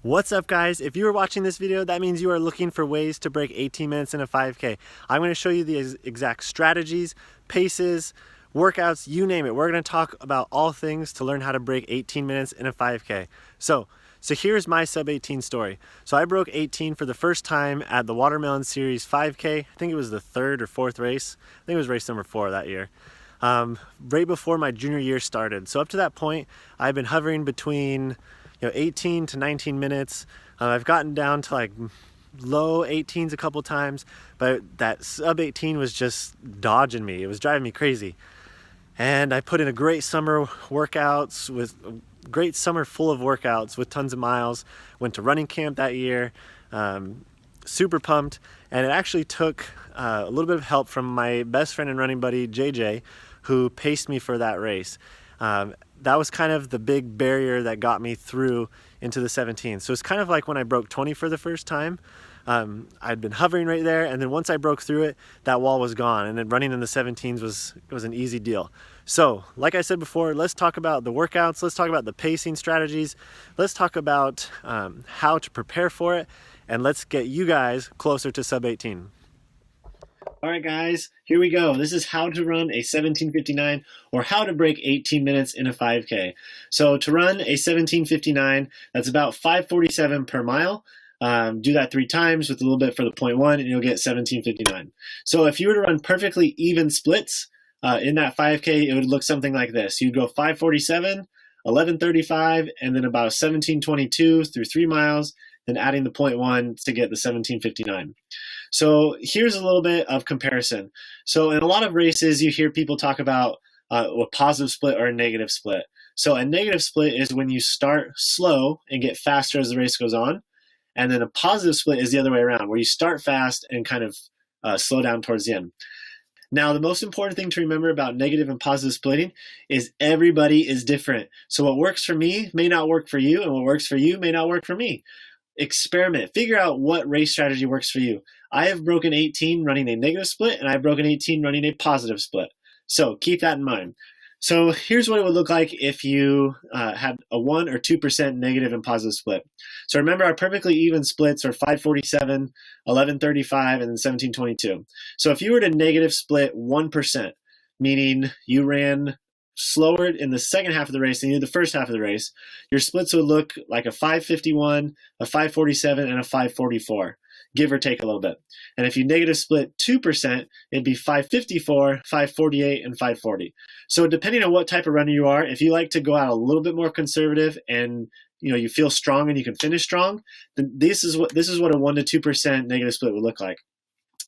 What's up, guys? If you are watching this video, that means you are looking for ways to break 18 minutes in a 5K. I'm going to show you the exact strategies, paces, workouts, you name it. We're going to talk about all things to learn how to break 18 minutes in a 5K. So here's my sub 18 story. So I broke 18 for the first time at the Watermelon Series 5K. I think it was the third or fourth race. I think it was race number 4 that year. Right before my junior year started. So up to that point, I've been hovering between 18 to 19 minutes. I've gotten down to like low 18s a couple times, but that sub 18 was just dodging me. It was driving me crazy. And I put in a great summer full of workouts with tons of miles. Went to running camp that year, super pumped. And it actually took a little bit of help from my best friend and running buddy, JJ, who paced me for that race. That was kind of the big barrier that got me through into the 17. So it's kind of like when I broke 20 for the first time. I'd been hovering right there, and then once I broke through it, that wall was gone, and then running in the 17s was an easy deal. So like I said before, let's talk about the workouts, let's talk about the pacing strategies, let's talk about how to prepare for it, and let's get you guys closer to sub 18. All right, guys, here we go. This is how to run a 17:59 or how to break 18 minutes in a 5K. So to run a 17:59, that's about 5:47 per mile. Do that 3 times with a little bit for the 0.1 and you'll get 17:59. So if you were to run perfectly even splits in that 5K, it would look something like this. You'd go 5:47, 11:35, and then about 17:22 through 3 miles, then adding the 0.1 to get the 17:59. So here's a little bit of comparison. So in a lot of races, you hear people talk about a positive split or a negative split. So a negative split is when you start slow and get faster as the race goes on. And then a positive split is the other way around, where you start fast and kind of slow down towards the end. Now, the most important thing to remember about negative and positive splitting is everybody is different. So what works for me may not work for you, and what works for you may not work for me. Experiment. Figure out what race strategy works for you. I have broken 18 running a negative split, and I've broken 18 running a positive split. So keep that in mind. So here's what it would look like if you had a 1 or 2% negative and positive split. So remember, our perfectly even splits are 5:47, 11:35, and then 17:22. So if you were to negative split 1%, meaning you ran slower in the second half of the race than you did the first half of the race, your splits would look like a 5:51, a 5:47, and a 5:44, give or take a little bit. And if you negative split 2%, it'd be 5:54, 5:48, and 5:40. So depending on what type of runner you are, if you like to go out a little bit more conservative and you feel strong and you can finish strong, then this is what a 1 to 2% negative split would look like.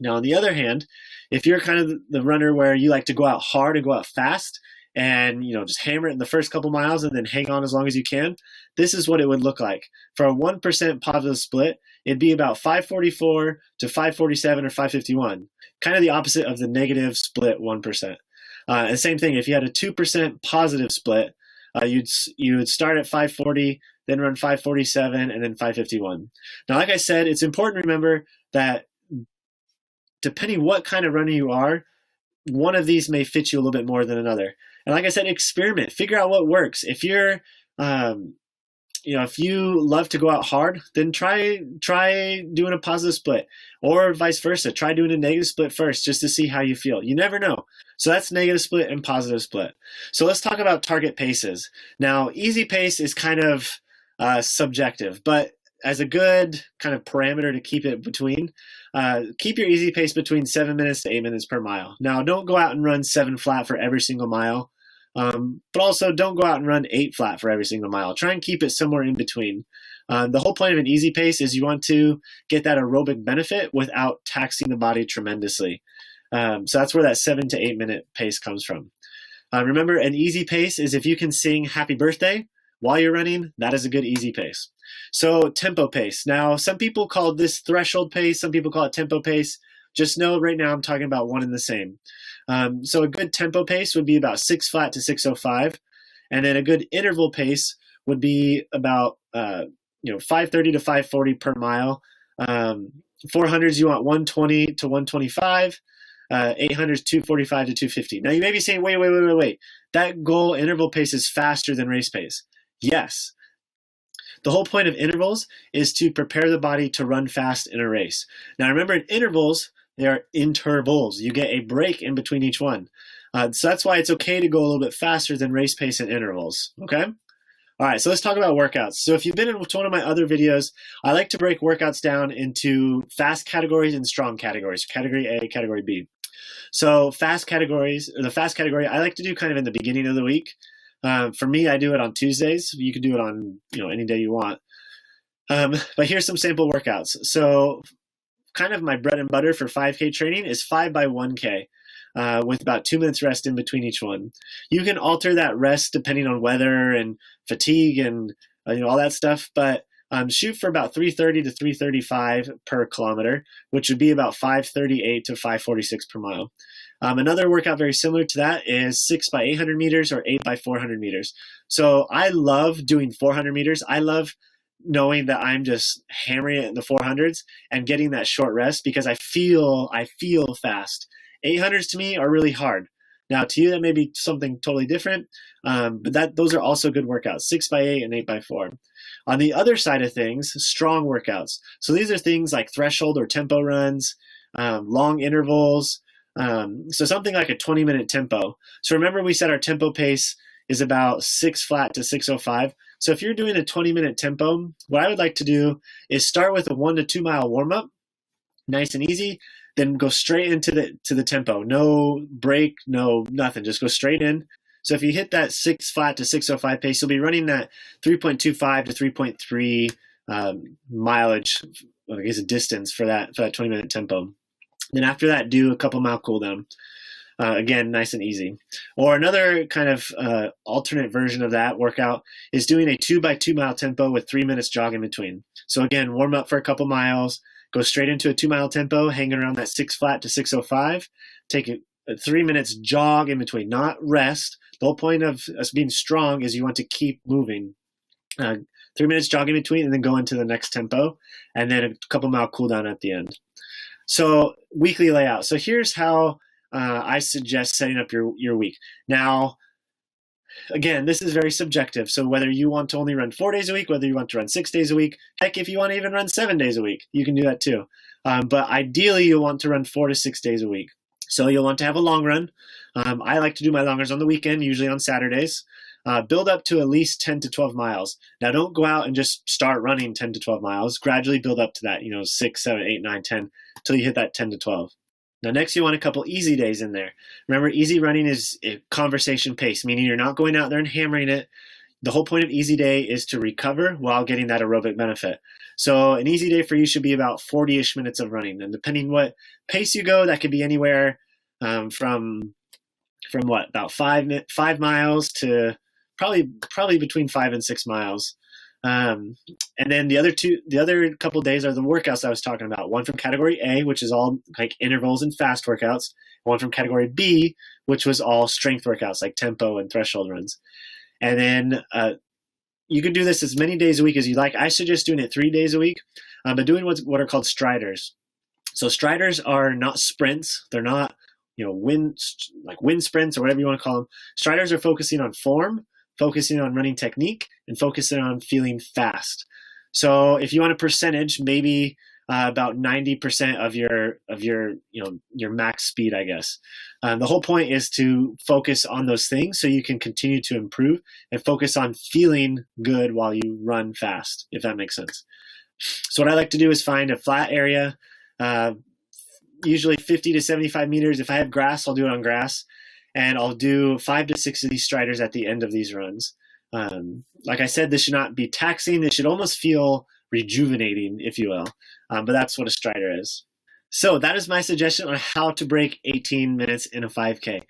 Now, on the other hand, if you're kind of the runner where you like to go out hard and go out fast, and just hammer it in the first couple miles and then hang on as long as you can, this is what it would look like. For a 1% positive split, it'd be about 5:44 to 5:47 or 5:51, kind of the opposite of the negative split 1%. And same thing, if you had a 2% positive split, you would start at 5:40, then run 5:47, and then 5:51. Now, like I said, it's important to remember that depending what kind of runner you are, one of these may fit you a little bit more than another. And like I said, experiment, figure out what works. If you're, if you love to go out hard, then try doing a positive split, or vice versa. Try doing a negative split first just to see how you feel. You never know. So that's negative split and positive split. So let's talk about target paces. Now, easy pace is kind of subjective, but as a good kind of parameter to keep it between, keep your easy pace between 7 minutes to 8 minutes per mile. Now, don't go out and run 7 flat for every single mile, but also don't go out and run 8 flat for every single mile. Try and keep it somewhere in between. The whole point of an easy pace is you want to get that aerobic benefit without taxing the body tremendously. So that's where that 7 to 8 minute pace comes from. Remember, an easy pace is if you can sing happy birthday while you're running, that is a good easy pace. So tempo pace. Now, some people call this threshold pace. Some people call it tempo pace. Just know right now I'm talking about one and the same. So a good tempo pace would be about 6 flat to 6:05. And then a good interval pace would be about 5:30 to 5:40 per mile. 400s, you want 120 to 125. 800s, 245 to 250. Now, you may be saying, wait. That goal interval pace is faster than race pace. Yes. The whole point of intervals is to prepare the body to run fast in a race. Now remember, in intervals, they are intervals. You get a break in between each one. So that's why it's okay to go a little bit faster than race pace in intervals, okay? All right, so let's talk about workouts. So if you've been in one of my other videos, I like to break workouts down into fast categories and strong categories, category A, category B. So fast categories, or the fast category, I like to do kind of in the beginning of the week. For me, I do it on Tuesdays. You can do it on any day you want. But here's some sample workouts. So kind of my bread and butter for 5K training is 5 by 1K. With about 2 minutes rest in between each one. You can alter that rest depending on weather and fatigue and all that stuff, but shoot for about 330 to 335 per kilometer, which would be about 538 to 546 per mile. Another workout very similar to that is 6 by 800 meters or 8 by 400 meters. So I love doing 400 meters. I love knowing that I'm just hammering it in the 400s and getting that short rest because I feel fast. 800s to me are really hard. Now to you that may be something totally different, but those are also good workouts, 6 by 8 and 8 by 4. On the other side of things, strong workouts. So these are things like threshold or tempo runs, long intervals, so something like a 20-minute tempo. So remember we said our tempo pace is about 6 flat to 605. So if you're doing a 20-minute tempo, what I would like to do is start with a 1 to 2 mile warm-up, nice and easy, then go straight into the tempo. No break, no nothing. Just go straight in. So if you hit that 6 flat to 605 pace, you'll be running that 3.25 to 3.3 mileage, I guess a distance for that 20-minute tempo. Then after that, do a couple mile cool down. Again, nice and easy. Or another kind of alternate version of that workout is doing a 2 by 2 mile tempo with 3 minutes jog in between. So again, warm up for a couple miles, go straight into a 2 mile tempo, hanging around that 6 flat to 605. Take a 3 minutes jog in between, not rest. The whole point of us being strong is you want to keep moving. 3 minutes jog in between and then go into the next tempo, and then a couple mile cool down at the end. So weekly layout. So here's how I suggest setting up your week. Now, again, this is very subjective. So whether you want to only run 4 days a week, whether you want to run 6 days a week, heck, if you want to even run 7 days a week, you can do that too. But ideally, you'll want to run 4 to 6 days a week. So you'll want to have a long run. I like to do my long runs on the weekend, usually on Saturdays. Build up to at least 10 to 12 miles. Now, don't go out and just start running 10 to 12 miles. Gradually build up to that, 6, 7, 8, 9, 10, until you hit that 10 to 12. Now, next you want a couple easy days in there. Remember, easy running is a conversation pace, meaning you're not going out there and hammering it. The whole point of easy day is to recover while getting that aerobic benefit. So an easy day for you should be about 40-ish minutes of running. And depending what pace you go, that could be anywhere from what, about 5 miles to probably between 5 and 6 miles. And then the other couple of days are the workouts I was talking about. One from category A, which is all like intervals and fast workouts. One from category B, which was all strength workouts like tempo and threshold runs. And then you can do this as many days a week as you like. I suggest doing it 3 days a week, but doing what are called striders. So striders are not sprints. They're not wind sprints or whatever you want to call them. Striders are focusing on form, focusing on running technique, and focusing on feeling fast. So if you want a percentage, maybe about 90% of your max speed, I guess. The whole point is to focus on those things so you can continue to improve and focus on feeling good while you run fast, if that makes sense. So what I like to do is find a flat area, usually 50 to 75 meters. If I have grass, I'll do it on grass. And I'll do 5 to 6 of these striders at the end of these runs. Like I said, this should not be taxing. This should almost feel rejuvenating, if you will. But that's what a strider is. So that is my suggestion on how to break 18 minutes in a 5K.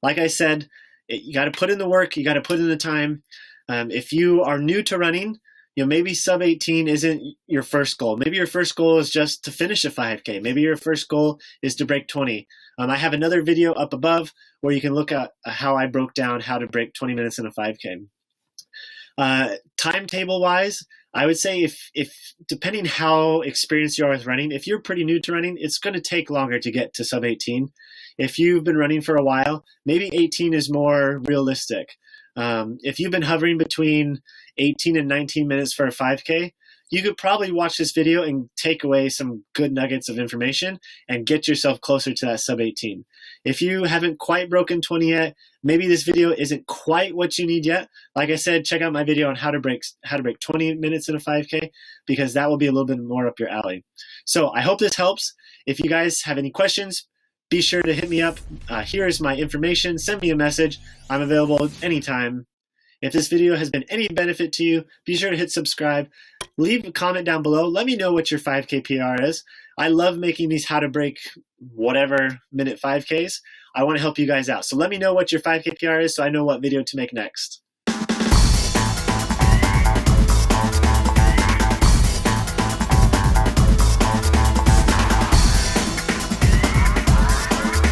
Like I said, you got to put in the work. You got to put in the time. If you are new to running, maybe sub 18 isn't your first goal. Maybe your first goal is just to finish a 5K. Maybe your first goal is to break 20. I have another video up above where you can look at how I broke down how to break 20 minutes in a 5K. Timetable wise, I would say if depending how experienced you are with running, if you're pretty new to running, it's going to take longer to get to sub 18. If you've been running for a while, maybe 18 is more realistic. If you've been hovering between 18 and 19 minutes for a 5K, you could probably watch this video and take away some good nuggets of information and get yourself closer to that sub 18. If you haven't quite broken 20 yet, maybe this video isn't quite what you need yet. Like I said, check out my video on how to break 20 minutes in a 5K, because that will be a little bit more up your alley. So I hope this helps. If you guys have any questions, be sure to hit me up. Here's my information. Send me a message. I'm available anytime. If this video has been any benefit to you, be sure to hit subscribe. Leave a comment down below. Let me know what your 5K PR is. I love making these how to break whatever minute 5Ks. I want to help you guys out. So let me know what your 5K PR is so I know what video to make next.